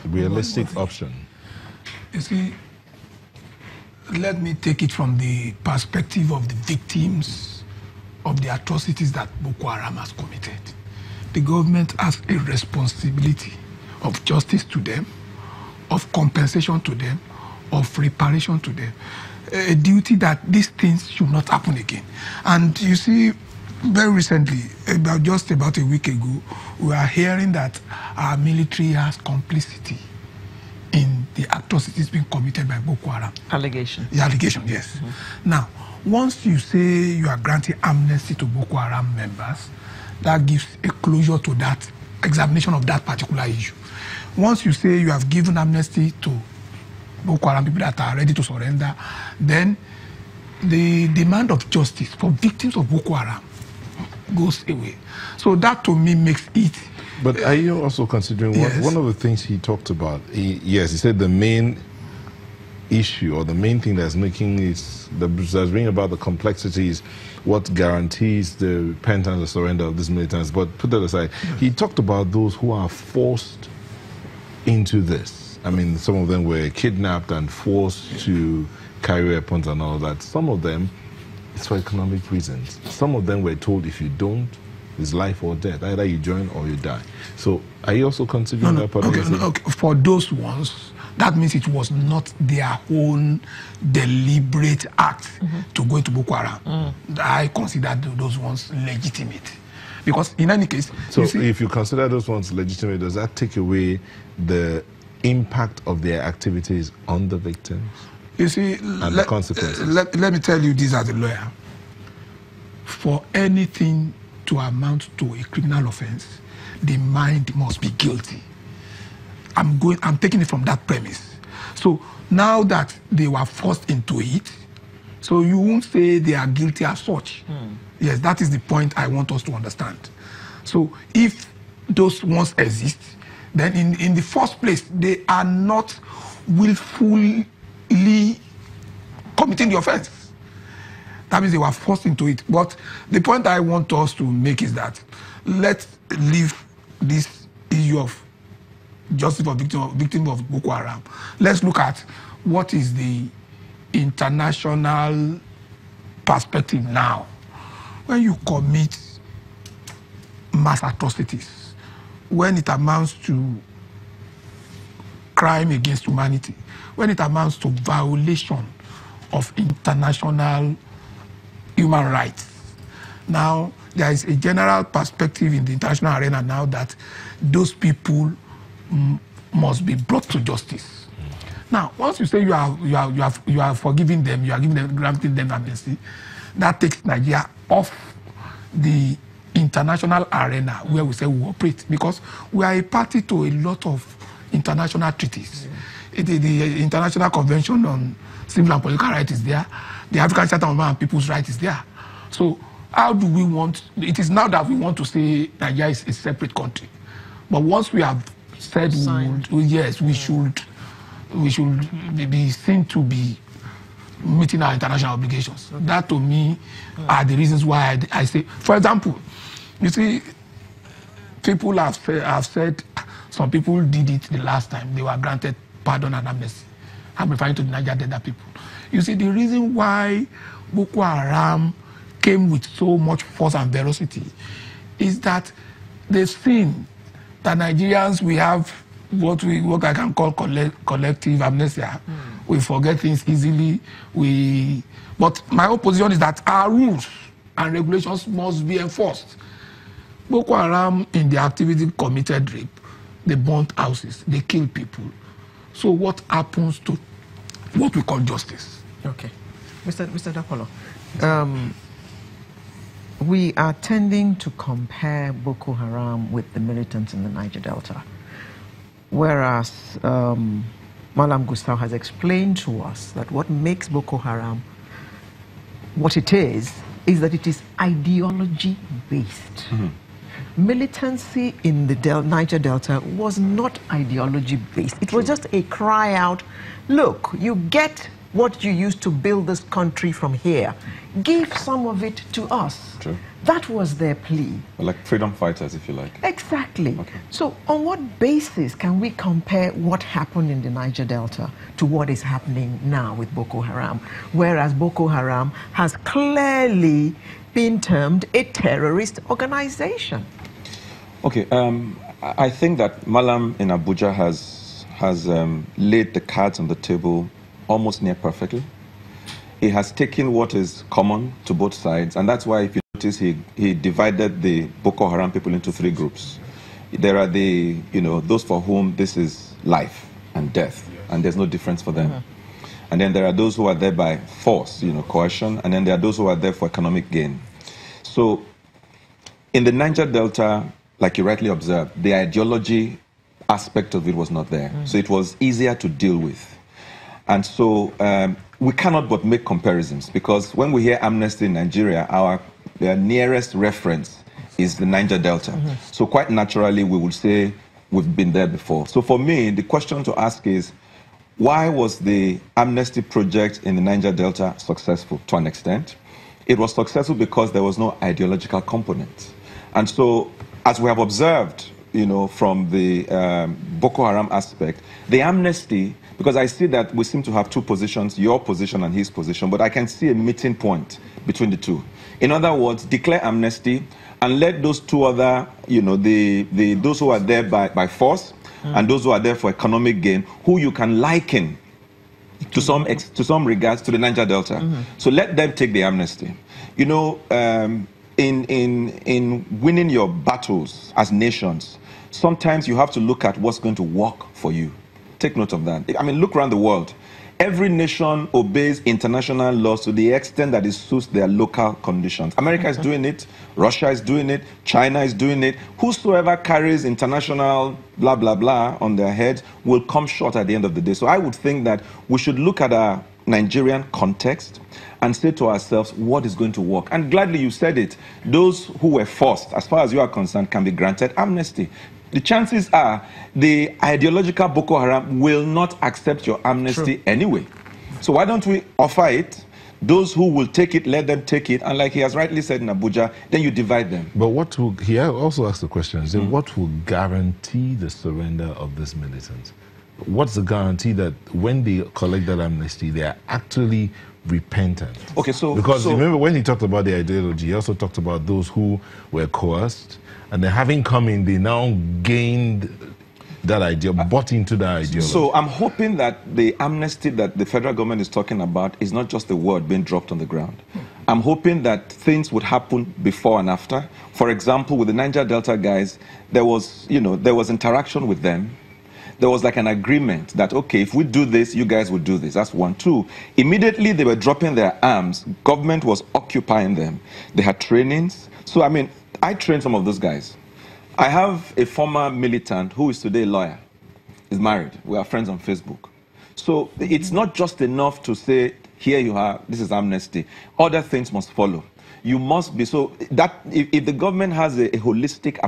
realistic option? You see, let me take it from the perspective of the victims of the atrocities that Boko Haram has committed. The government has a responsibility of justice to them, of compensation to them, of reparation to them. A duty that these things should not happen again. And you see, very recently, just about a week ago, we are hearing that our military has complicity in the atrocities being committed by Boko Haram. Allegation. The allegation, yes. Now, once you say you are granting amnesty to Boko Haram members, that gives a closure to that examination of that particular issue. Once you say you have given amnesty to Boko Haram people that are ready to surrender, then the demand of justice for victims of Boko Haram goes away. So that to me makes it. But are you also considering one of the things he talked about? He said the main issue or the main thing that's making it, that's bringing about the complexities, what guarantees the repentance or surrender of these militants. But put that aside, he talked about those who are forced into this. I mean, some of them were kidnapped and forced to carry weapons and all that. Some of them, it's for economic reasons. Some of them were told if you don't, it's life or death. Either you join or you die. So are you also considering that part of it? Okay. For those ones, that means it was not their own deliberate act to go into Boko Haram. I consider those ones legitimate. Because in any case... So if you consider those ones legitimate, does that take away the impact of their activities on the victims? You see, and the consequences? Let me tell you this as a lawyer. For anything to amount to a criminal offense, the mind must be guilty. I'm taking it from that premise. So now that they were forced into it, so you won't say they are guilty as such. Yes, that is the point I want us to understand. So if those ones exist, then in the first place, they are not willfully committing the offense. That means they were forced into it. But the point I want us to make is that let's leave this issue of justice for victim of Boko Haram. Let's look at what is the international perspective now. When you commit mass atrocities, when it amounts to crime against humanity, when it amounts to violation of international human rights. Now, there is a general perspective in the international arena now that those people must be brought to justice. Now, once you say you are forgiving them, you are granting them amnesty, that takes Nigeria off the international arena where we say we operate, because we are a party to a lot of international treaties. The International Convention on Civil and Political Rights is there. The African Charter on Human and People's Rights is there. So how do we want, it is now that we want to say Nigeria is a separate country. But once we have said yes, we should be seen to be meeting our international obligations. That to me are the reasons why I say, for example, you see, people have said some people did it the last time. They were granted pardon and amnesty. I'm referring to the Niger Delta people. You see, the reason why Boko Haram came with so much force and ferocity is that they've seen that Nigerians, we have what I can call collective amnesia. We forget things easily. But my own position is that our rules and regulations must be enforced. Boko Haram, in their activity, committed rape. They burnt houses. They killed people. So what happens to what we call justice? Okay. Mr. Dapolo, we are tending to compare Boko Haram with the militants in the Niger Delta, whereas Malam Gustavo has explained to us that what makes Boko Haram what it is that it is ideology-based. Militancy in the Niger Delta was not ideology-based. It was just a cry out, look, you get what you used to build this country from here. Give some of it to us. That was their plea. Like freedom fighters, if you like. Exactly. Okay. So on what basis can we compare what happened in the Niger Delta to what is happening now with Boko Haram? Whereas Boko Haram has clearly been termed a terrorist organization. Okay, I think that Malam in Abuja has laid the cards on the table almost near perfectly. He has taken what is common to both sides, and that's why, if you notice, he divided the Boko Haram people into three groups. There are the, those for whom this is life and death, and there's no difference for them. And then there are those who are there by force, coercion, and then there are those who are there for economic gain. So in the Niger Delta, like you rightly observed, the ideology aspect of it was not there. So it was easier to deal with. And so we cannot but make comparisons, because when we hear Amnesty in Nigeria, our nearest reference is the Niger Delta. So quite naturally, we will say we've been there before. So for me, the question to ask is, why was the Amnesty project in the Niger Delta successful to an extent? It was successful because there was no ideological component. And so, as we have observed, from the Boko Haram aspect, the Amnesty, because I see that we seem to have two positions, your position and his position, but I can see a meeting point between the two. In other words, declare amnesty and let those two other, those who are there by force and those who are there for economic gain, who you can liken to some regards to the Niger Delta. So let them take the amnesty. In winning your battles as nations, sometimes you have to look at what's going to work for you. Take note of that. I mean, look around the world. Every nation obeys international laws to the extent that it suits their local conditions. America is doing it. Russia is doing it. China is doing it. Whosoever carries international blah, blah, blah on their heads will come short at the end of the day. So I would think that we should look at our Nigerian context and say to ourselves, what is going to work? And gladly you said it. Those who were forced, as far as you are concerned, can be granted amnesty. The chances are the ideological Boko Haram will not accept your amnesty anyway. So why don't we offer it? Those who will take it, let them take it. And like he has rightly said in Abuja, then you divide them. But he also asked the question, what will guarantee the surrender of this militants? What's the guarantee that when they collect that amnesty, they are actually repentant? Okay, because remember when he talked about the ideology, he also talked about those who were coerced, and then having come in, they now gained that idea, bought into that ideology. So I'm hoping that the amnesty that the federal government is talking about is not just a word being dropped on the ground. I'm hoping that things would happen before and after. For example, with the Niger Delta guys, there was interaction with them. There was like an agreement that, okay, if we do this, you guys will do this. That's one. Two, immediately they were dropping their arms. Government was occupying them. They had trainings. So, I mean, I trained some of those guys. I have a former militant who is today a lawyer. He's married. We are friends on Facebook. So it's not just enough to say, here you are, this is amnesty. Other things must follow. You must be, so that if the government has a holistic approach,